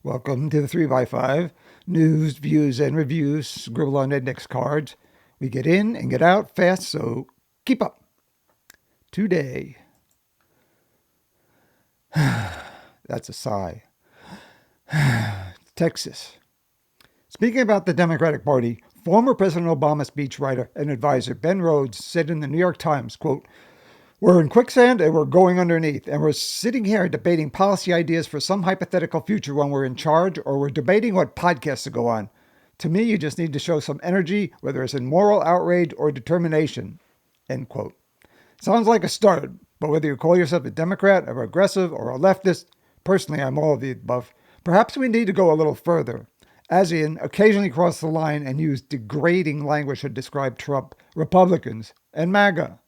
Welcome to the 3x5 news, views, and reviews scribbled on index cards. We get in and get out fast, so keep up. Today, that's a sigh. Texas. Speaking about the Democratic Party, former President Obama speechwriter and advisor Ben Rhodes said in the New York Times, quote, "We're in quicksand and we're going underneath, and we're sitting here debating policy ideas for some hypothetical future when we're in charge, or we're debating what podcasts to go on. To me, you just need to show some energy, whether it's in moral outrage or determination." End quote. Sounds like a start, but whether you call yourself a Democrat, a progressive, or a leftist, personally I'm all of the above. Perhaps we need to go a little further, as in occasionally cross the line and use degrading language to describe Trump, Republicans, and MAGA.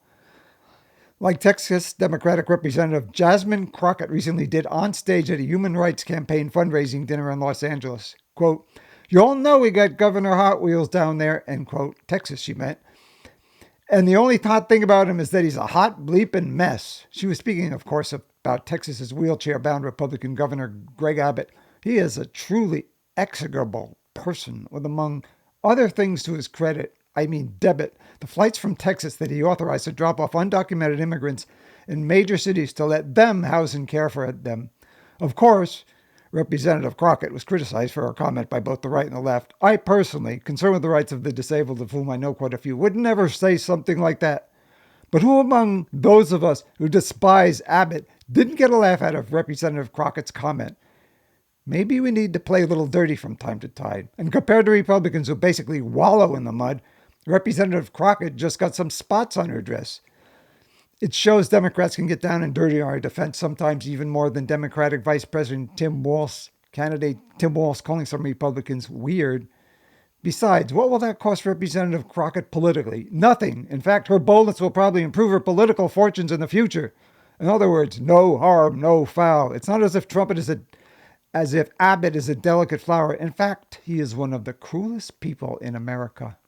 Like Texas Democratic Representative Jasmine Crockett recently did on stage at a human rights campaign fundraising dinner in Los Angeles. Quote, "You all know we got Governor Hot Wheels down there," end quote. Texas, she meant. "And the only hot thing about him is that he's a hot bleeping mess." She was speaking, of course, about Texas's wheelchair-bound Republican Governor Greg Abbott. He is a truly execrable person with, among other things to his credit, debit, the flights from Texas that he authorized to drop off undocumented immigrants in major cities to let them house and care for them. Of course, Representative Crockett was criticized for her comment by both the right and the left. I personally, concerned with the rights of the disabled, of whom I know quite a few, would never say something like that. But who among those of us who despise Abbott didn't get a laugh out of Representative Crockett's comment? Maybe we need to play a little dirty from time to time. And compared to Republicans who basically wallow in the mud, Representative Crockett just got some spots on her dress. It shows Democrats can get down and dirty on our defense, sometimes even more than Democratic Vice President candidate Tim Walz calling some Republicans weird. Besides, what will that cost Representative Crockett politically? Nothing. In fact, her boldness will probably improve her political fortunes in the future. In other words, no harm, no foul. It's not as if Abbott is a delicate flower. In fact, he is one of the cruelest people in America.